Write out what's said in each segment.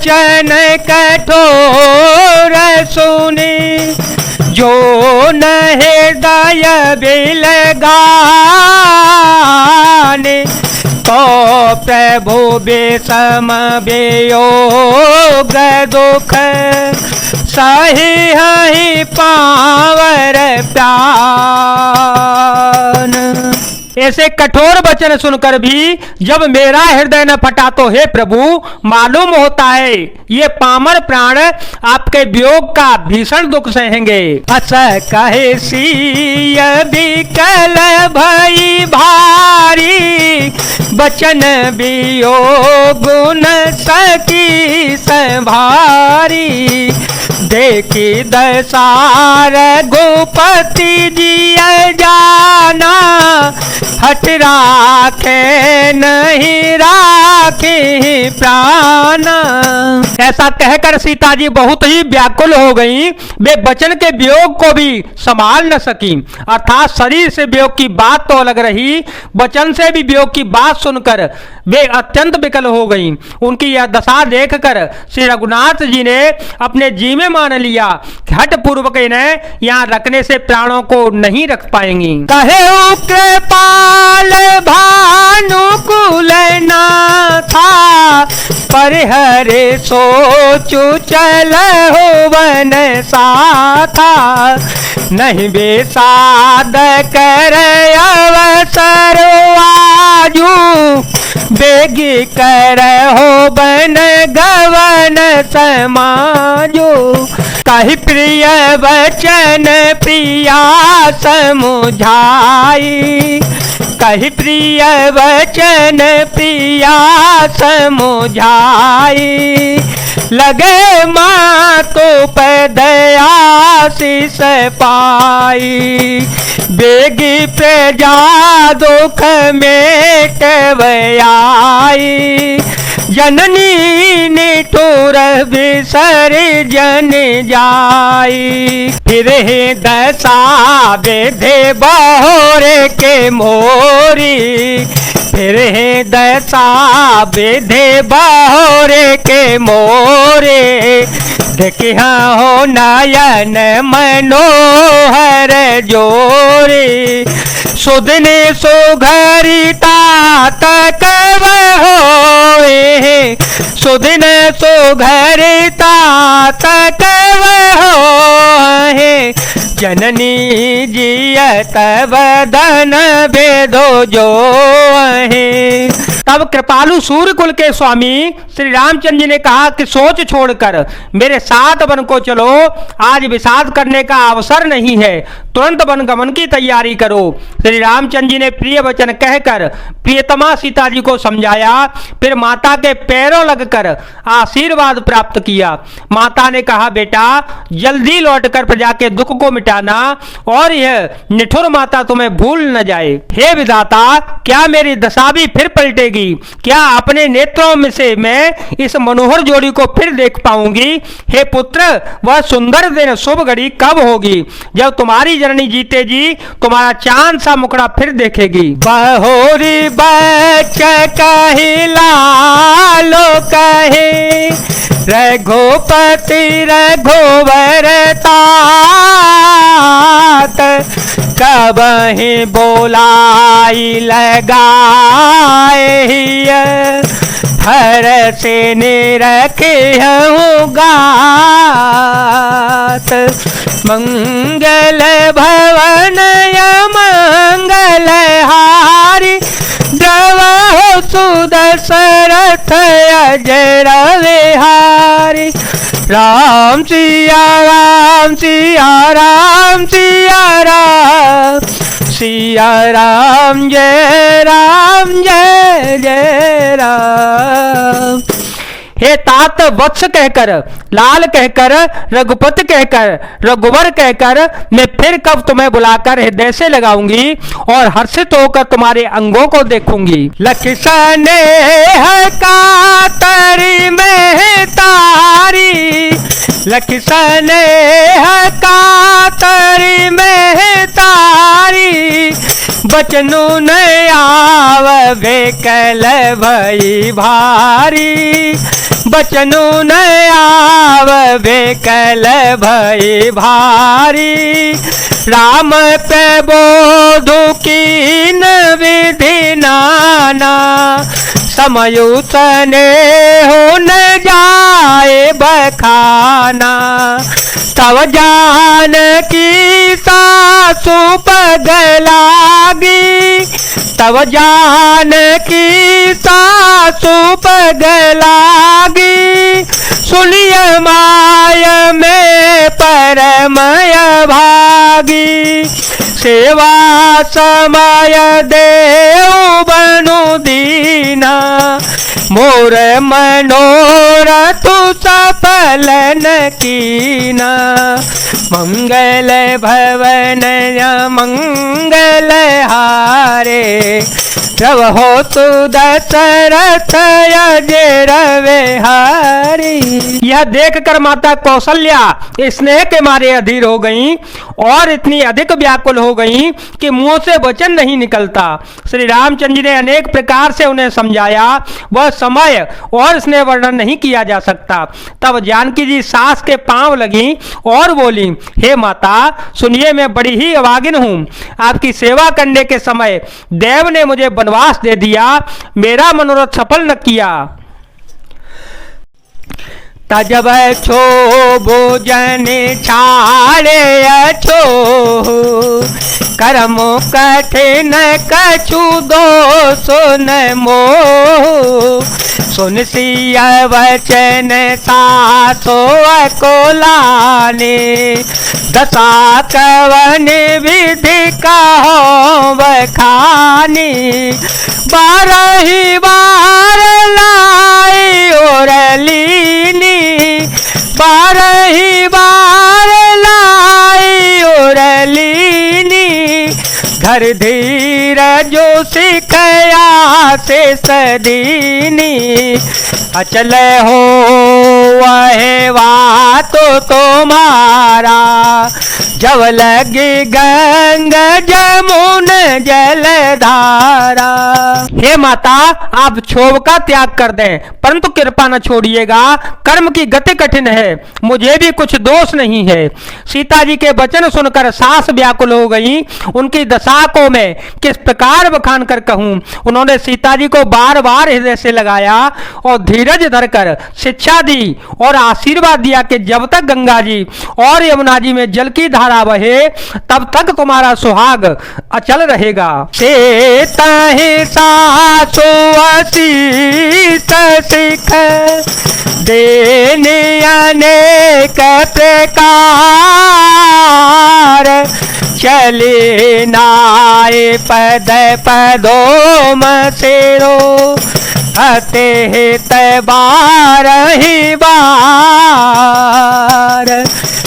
बचन कठोर सुनी, जो न हृदय बिलगाने, तो प्रभु विषम वियोग दुख, सही हहि पावर प्राण। ऐसे कठोर वचन सुनकर भी जब मेरा हृदय न फटा तो हे प्रभु, मालूम होता है ये पामर प्राण आपके वियोग का भीषण दुख सहेंगे। अस कहे सिय विकल भई भारी, वचन वियोग न सकी संभारी, देखी दसार गोपति जिय जाना, हट राखे नहीं राखे प्राण। ऐसा कहकर सीता जी बहुत ही व्याकुल हो गईं। वे वचन के वियोग को भी संभाल न सकी, अर्थात शरीर से वियोग की बात तो अलग रही, वचन से भी वियोग की बात सुनकर वे अत्यंत विकल हो गईं। उनकी यह दशा देखकर श्री रघुनाथ जी ने अपने जी में मान लिया कि हठ पूर्वक इन्हें यहाँ रखने से प्राणों को नहीं रख पाएंगी। कहे कृपाल भानुकुल नाथा, परिहरे सोचु चल हो वन साथा, नहीं बेसाद कर अवसर आजू, बेगी कर हो बन गवन समाजो, कही प्रिय वचन प्रिया समुझाई, कही प्रिय वचन प्रिया समुझाई, लगे माँ को पदया शीस पाई, बेगी प्रजा दुख मेटवयाई, जननी निठुर बिसर जन जाई, फिर ही दशा विधे बहोर के मोरी, फिर ही दशा विधे बहोर के मोरे, देखिया हो नयन मनोहर जोरे, सुधने सुघरिता तक होए, सुदिन सुघरिता तक होए, जननी जियत बदन भेदो जो है। तब कृपालु सूर्य कुल के स्वामी श्री रामचंद्र जी ने कहा कि सोच छोड़कर मेरे साथ वन को चलो, आज विषाद करने का अवसर नहीं है, तुरंत वन गमन की तैयारी करो। श्री रामचंद्र जी ने प्रिय वचन कहकर प्रियतमा सीता जी को समझाया, फिर माता के पैरों लगकर आशीर्वाद प्राप्त किया। माता ने कहा, बेटा जल्दी लौटकर प्रजा के दुख को मिटाना और यह निठुर माता तुम्हें भूल न जाए। हे विधाता, क्या मेरी दशा भी फिर पलटेगी? क्या अपने नेत्रों में से मैं इस मनोहर जोड़ी को फिर देख पाऊंगी? हे पुत्र, वह सुंदर दिन शुभ घड़ी कब होगी जब तुम्हारी जननी जीते जी तुम्हारा चांद सा मुखड़ा फिर देखेगी। बहोरी बच कही लालो कहे, रघुपति रघुवर तात, कबहि बोलाई लगाए, हर से निरखे गात, मंगल भवन मंगल हारी, द्रवहु सुदशरथ अजर विहारी, राम सिया राम सिया राम सिया राम, सिया राम जय जय राम। हे तात वत्स कहकर, लाल कहकर, रघुपति कहकर, रघुवर कहकर मैं फिर कब तुम्हें बुलाकर हृदय से लगाऊंगी और हर्षित होकर तुम्हारे अंगों को देखूंगी। लखन कातरी में तारी, लखन कातरी में तारी, बचनु न आववे कल भई भारी, बचनु न आववे कल भई भारी। राम पे बोधु कीन विधि नाना, समयुत ने हो न जाए बखाना। तब जान की सासु पगलागी, तब जान की सासु पगलागी। सुनिय माय में परमय भागी, सेवा समय देव बनु दीना। मोर मनोरथ सफल न कीना, मंगल भवन मंगल हारे। जब हो तु दशरथ अजर विहारी। यह देखकर माता कौशल्या स्नेह के मारे अधीर हो गईं और इतनी अधिक व्याकुल हो गईं कि मुंह से वचन नहीं निकलता। श्री रामचंद्र जी ने अनेक प्रकार से उन्हें समझाया, वह समय और स्नेह वर्णन नहीं किया जा सकता। तब जानकी जी सास के पांव लगी और बोली, हे माता सुनिए, मैं बड़ी ही अभागिन हूँ। आपकी सेवा करने के समय देव ने मुझे वनवास दे दिया, मेरा मनोरथ सफल न किया। तजब छो भोजन छाड़े अछो, कर्म कठिन कछु दो सुन मोह। सुन सिया वचन सासो को लाने, दशा कवन विधि कहो बखानी। बारही बार लाई और लीनी, बारही बार लाई और लीनी। धर धीर जो सिखया से सदीनी, अचल हो वह बात तुम्हारा। जब लगी गंग जमुन जलधारा। हे माता आप क्षोभ का त्याग कर दें, परंतु कृपा न छोड़िएगा, कर्म की गति कठिन है, मुझे भी कुछ दोष नहीं है। सीता जी के वचन सुनकर सास व्याकुल हो गई। उनकी दशा को मैं किस प्रकार बखान कर कहूं। उन्होंने सीता जी को बार बार हृदय से लगाया और धीरज धरकर शिक्षा दी और आशीर्वाद दिया कि जब तक गंगा जी और यमुना जी में जल की धारा बहे तब तक तुम्हारा सुहाग अचल रहेगा। से तहि सासु आशीष सिख देने अनेक प्रकार। चले नाय पद पदोम सेरो, अते बार ही बार।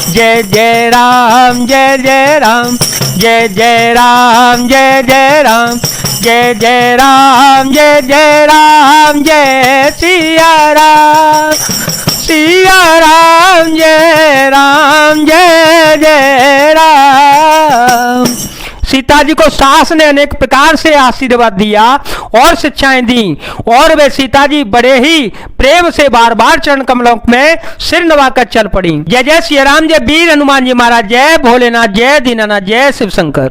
जय जय राम जय जय राम, जय जय राम जय जय राम, जय जय राम जय जय राम। जय सिया राम सिया राम, जय राम जय जय राम। सीता जी को सास ने अनेक प्रकार से आशीर्वाद दिया और शिक्षाएं दी और वे सीता जी बड़े ही प्रेम से बार बार चरण कमलों में सिर नवाकर चल पड़ी। जय जय श्री राम, जय वीर हनुमान जी महाराज, जय भोलेनाथ, जय दीनानाथ, जय शिव शंकर।